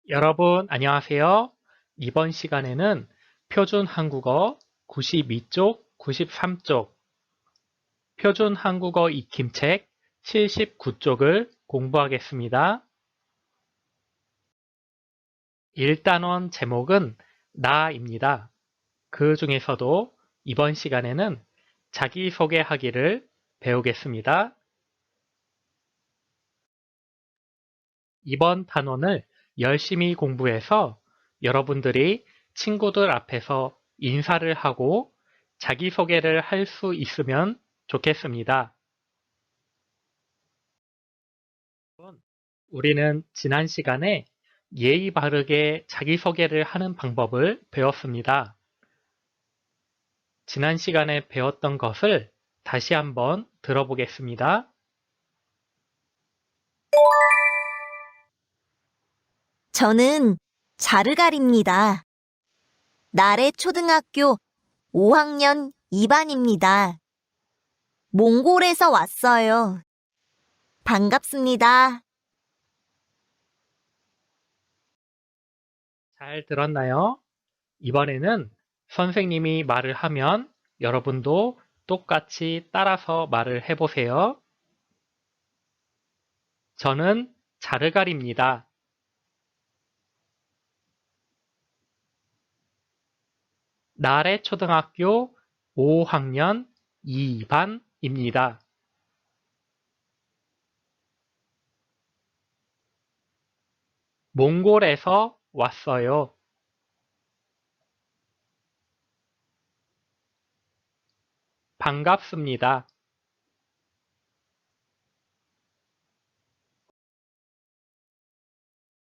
여러분, 안녕하세요. 이번 시간에는 표준 한국어 92쪽, 93쪽, 표준 한국어 익힘책 79쪽을 공부하겠습니다. 1단원 제목은 나입니다. 그 중에서도 이번 시간에는 자기소개하기를 배우겠습니다. 이번 단원을 열심히 공부해서 여러분들이 친구들 앞에서 인사를 하고 자기소개를 할 수 있으면 좋겠습니다. 우리는 지난 시간에 예의 바르게 자기소개를 하는 방법을 배웠습니다. 지난 시간에 배웠던 것을 다시 한번 들어보겠습니다. 저는 자르갈입니다. 나래 초등학교 5학년 2반입니다. 몽골에서 왔어요. 반갑습니다. 잘 들었나요? 이번에는 선생님이 말을 하면 여러분도 똑같이 따라서 말을 해보세요. 저는 자르갈입니다. 나래 초등학교 5학년 2반입니다. 몽골에서 왔어요. 반갑습니다.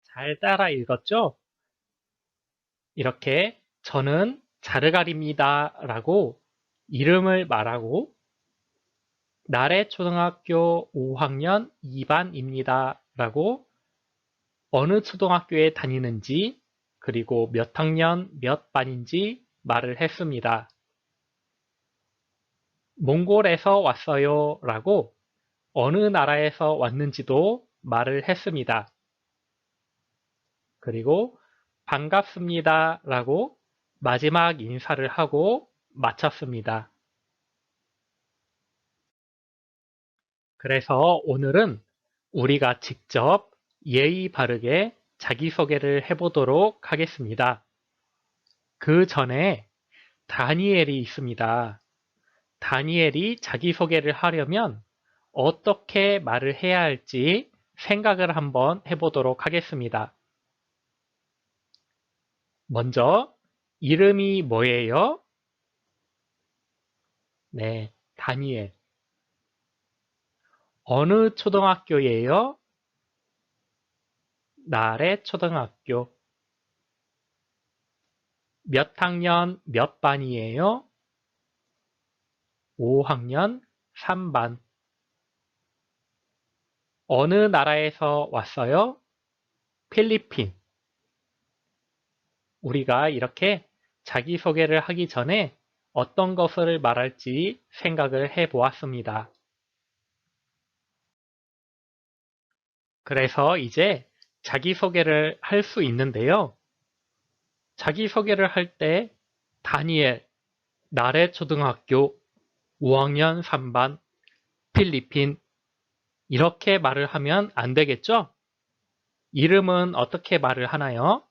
잘 따라 읽었죠? 이렇게 저는 자르갈입니다 라고 이름을 말하고 나래 초등학교 5학년 2반입니다 라고 어느 초등학교에 다니는지 그리고 몇 학년 몇 반인지 말을 했습니다. 몽골에서 왔어요 라고 어느 나라에서 왔는지도 말을 했습니다. 그리고 반갑습니다 라고 마지막 인사를 하고 마쳤습니다. 그래서 오늘은 우리가 직접 예의 바르게 자기소개를 해보도록 하겠습니다. 그 전에 다니엘이 있습니다. 다니엘이 자기소개를 하려면 어떻게 말을 해야 할지 생각을 한번 해보도록 하겠습니다. 먼저 이름이 뭐예요? 네, 다니엘. 어느 초등학교예요? 나래 초등학교. 몇 학년 몇 반이에요? 5학년 3반. 어느 나라에서 왔어요? 필리핀. 우리가 이렇게 자기소개를 하기 전에 어떤 것을 말할지 생각을 해 보았습니다. 그래서 이제 자기소개를 할 수 있는데요. 자기소개를 할 때 다니엘, 나래 초등학교 5학년 3반, 필리핀 이렇게 말을 하면 안 되겠죠? 이름은 어떻게 말을 하나요?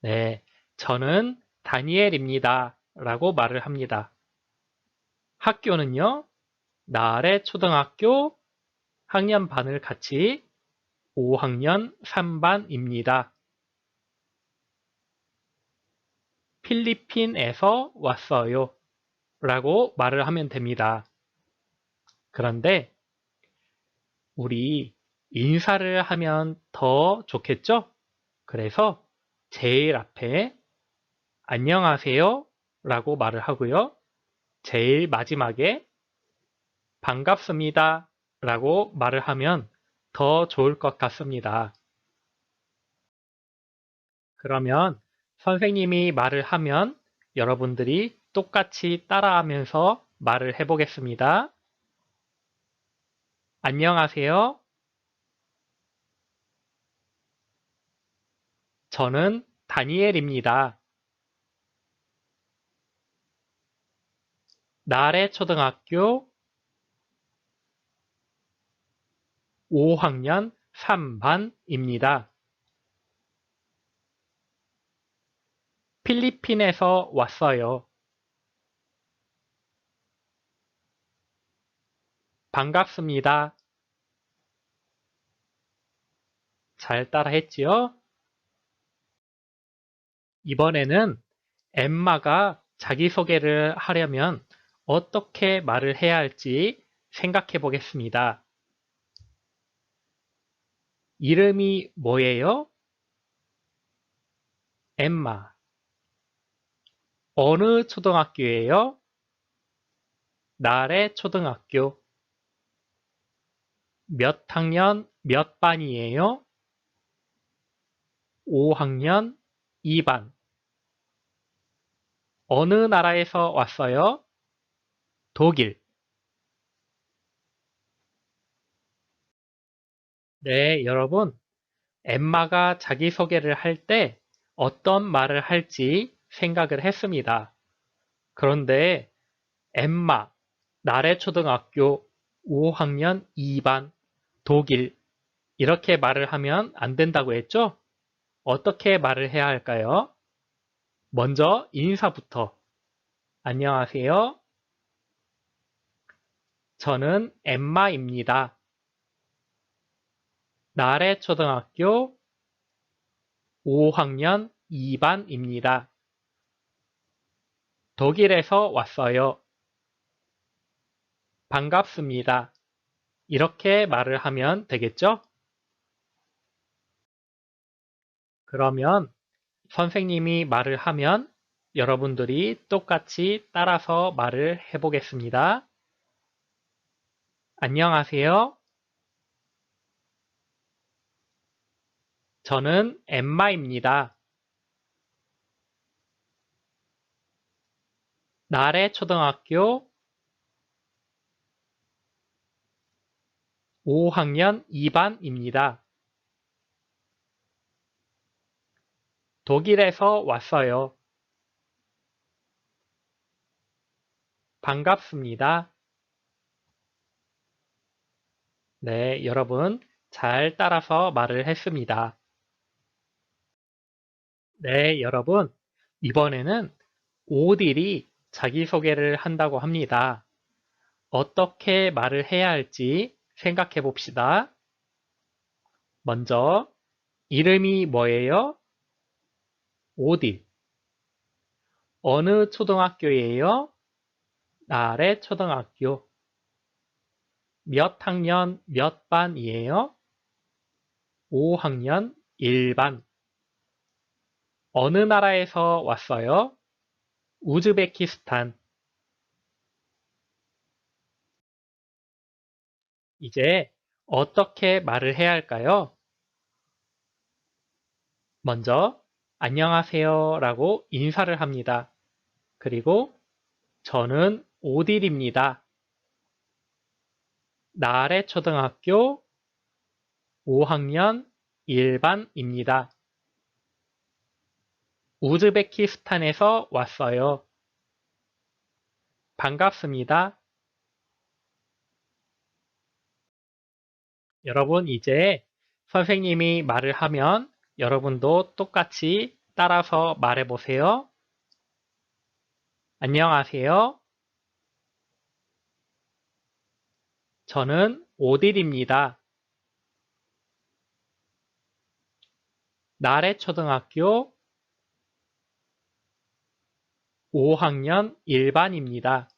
네, 저는 다니엘입니다 라고 말을 합니다. 학교는요, 나래 초등학교 학년 반을 같이 5학년 3반입니다. 필리핀에서 왔어요 라고 말을 하면 됩니다. 그런데 우리 인사를 하면 더 좋겠죠? 그래서 제일 앞에 안녕하세요 라고 말을 하고요. 제일 마지막에 반갑습니다 라고 말을 하면 더 좋을 것 같습니다. 그러면 선생님이 말을 하면 여러분들이 똑같이 따라하면서 말을 해보겠습니다. 안녕하세요. 저는 다니엘입니다. 나래 초등학교 5학년 3반입니다. 필리핀에서 왔어요. 반갑습니다. 잘 따라했지요? 이번에는 엠마가 자기소개를 하려면 어떻게 말을 해야 할지 생각해 보겠습니다. 이름이 뭐예요? 엠마. 어느 초등학교예요? 나래 초등학교. 몇 학년 몇 반이에요? 5학년 2반. 어느 나라에서 왔어요? 독일. 네, 여러분. 엠마가 자기소개를 할 때 어떤 말을 할지 생각을 했습니다. 그런데 엠마, 나래초등학교 5학년 2반, 독일 이렇게 말을 하면 안 된다고 했죠? 어떻게 말을 해야 할까요? 먼저 인사부터. 안녕하세요. 저는 엠마입니다. 나래초등학교 5학년 2반입니다. 독일에서 왔어요. 반갑습니다. 이렇게 말을 하면 되겠죠? 그러면 선생님이 말을 하면 여러분들이 똑같이 따라서 말을 해보겠습니다. 안녕하세요. 저는 엠마입니다. 나래초등학교 5학년 2반입니다. 독일에서 왔어요. 반갑습니다. 네, 여러분 잘 따라서 말을 했습니다. 네, 여러분 이번에는 오딜이 자기소개를 한다고 합니다. 어떻게 말을 해야 할지 생각해 봅시다. 먼저 이름이 뭐예요? 오딜. 어느 초등학교예요? 나래 초등학교. 몇 학년 몇 반이에요? 5학년 1반. 어느 나라에서 왔어요? 우즈베키스탄. 이제 어떻게 말을 해야 할까요? 먼저 안녕하세요 라고 인사를 합니다. 그리고 저는 오딜입니다. 나래 초등학교 5학년 1반입니다. 우즈베키스탄에서 왔어요. 반갑습니다. 여러분 이제 선생님이 말을 하면 여러분도 똑같이 따라서 말해 보세요. 안녕하세요. 저는 오딜입니다. 나래초등학교 5학년 1반입니다.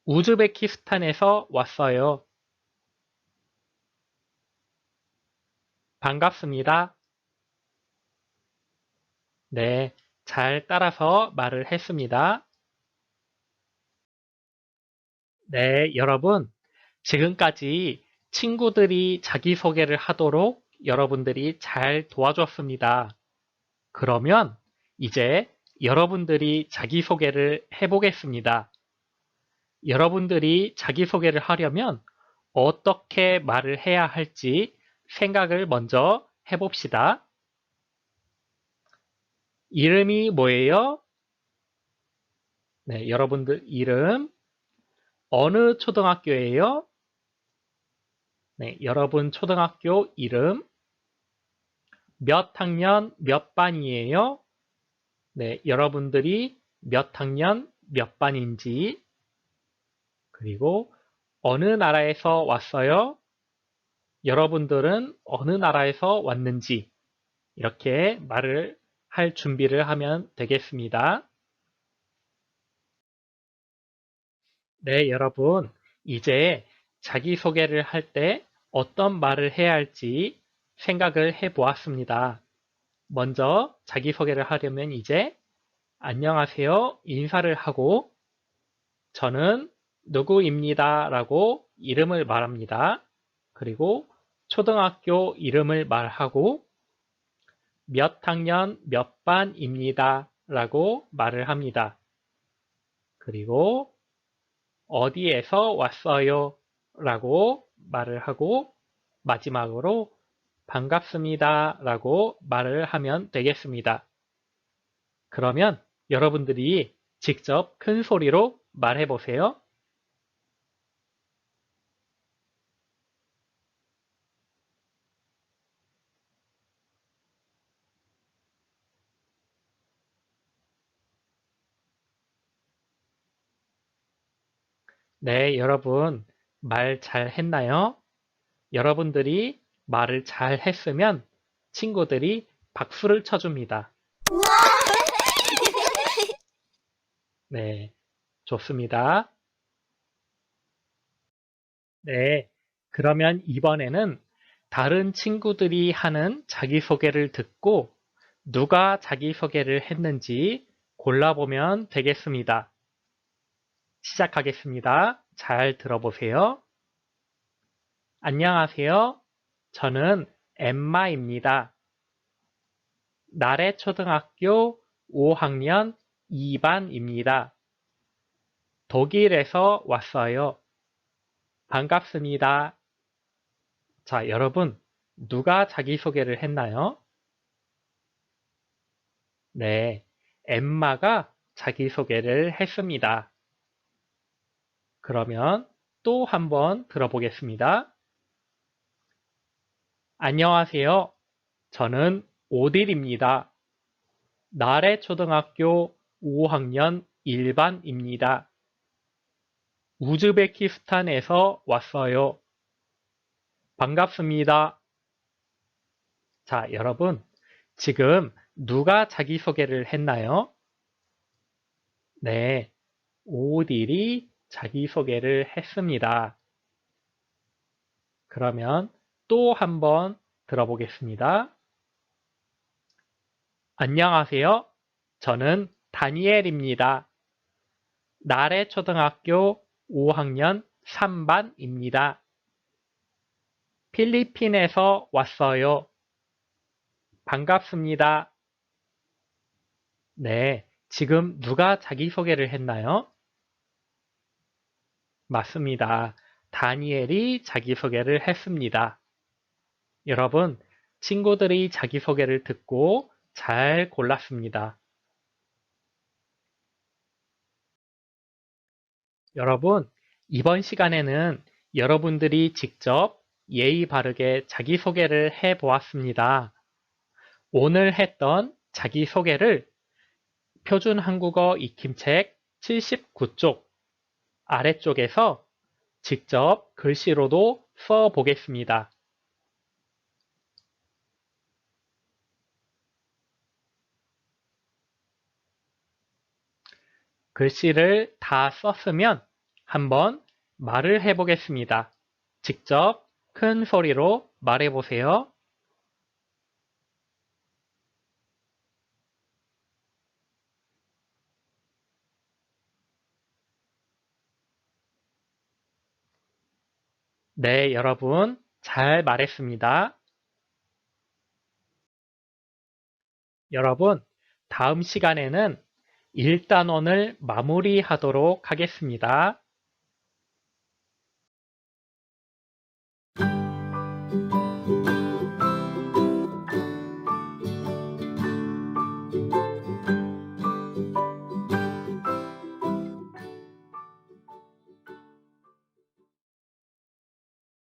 우즈베키스탄에서 왔어요. 반갑습니다. 네, 잘 따라서 말을 했습니다. 네, 여러분. 지금까지 친구들이 자기소개를 하도록 여러분들이 잘 도와줬습니다. 그러면 이제 여러분들이 자기소개를 해보겠습니다. 여러분들이 자기소개를 하려면 어떻게 말을 해야 할지 생각을 먼저 해봅시다. 이름이 뭐예요? 네, 여러분들 이름 어느 초등학교예요? 네, 여러분 초등학교 이름 몇 학년 몇 반이에요? 네, 여러분들이 몇 학년 몇 반인지 그리고 어느 나라에서 왔어요? 여러분들은 어느 나라에서 왔는지 이렇게 말을 할 준비를 하면 되겠습니다. 네, 여러분 이제 자기소개를 할 때 어떤 말을 해야 할지 생각을 해 보았습니다. 먼저 자기소개를 하려면 이제 안녕하세요 인사를 하고 저는 누구입니다 라고 이름을 말합니다. 그리고 초등학교 이름을 말하고 몇 학년 몇 반입니다 라고 말을 합니다. 그리고 어디에서 왔어요 라고 말을 하고 마지막으로 반갑습니다 라고 말을 하면 되겠습니다. 그러면 여러분들이 직접 큰 소리로 말해 보세요. 네, 여러분 말 잘 했나요? 여러분들이 말을 잘 했으면 친구들이 박수를 쳐줍니다. 네, 좋습니다. 네, 그러면 이번에는 다른 친구들이 하는 자기소개를 듣고 누가 자기소개를 했는지 골라보면 되겠습니다. 시작하겠습니다. 잘 들어보세요. 안녕하세요. 저는 엠마입니다. 나래초등학교 5학년 2반입니다. 독일에서 왔어요. 반갑습니다. 자, 여러분, 누가 자기소개를 했나요? 네, 엠마가 자기소개를 했습니다. 그러면 또 한번 들어보겠습니다. 안녕하세요. 저는 오딜입니다. 나래초등학교 5학년 1반입니다. 우즈베키스탄에서 왔어요. 반갑습니다. 자, 여러분, 지금 누가 자기소개를 했나요? 네, 오딜이 자기소개를 했습니다. 그러면 또 한번 들어보겠습니다. 안녕하세요. 저는 다니엘입니다. 나래초등학교 5학년 3반입니다. 필리핀에서 왔어요. 반갑습니다. 네, 지금 누가 자기소개를 했나요? 맞습니다. 다니엘이 자기소개를 했습니다. 여러분, 친구들이 자기소개를 듣고 잘 골랐습니다. 여러분, 이번 시간에는 여러분들이 직접 예의 바르게 자기소개를 해 보았습니다. 오늘 했던 자기소개를 표준 한국어 익힘책 79쪽 아래쪽에서 직접 글씨로도 써 보겠습니다. 글씨를 다 썼으면 한번 말을 해보겠습니다. 직접 큰 소리로 말해보세요. 네, 여러분 잘 말했습니다. 여러분, 다음 시간에는 1단원을 마무리하도록 하겠습니다.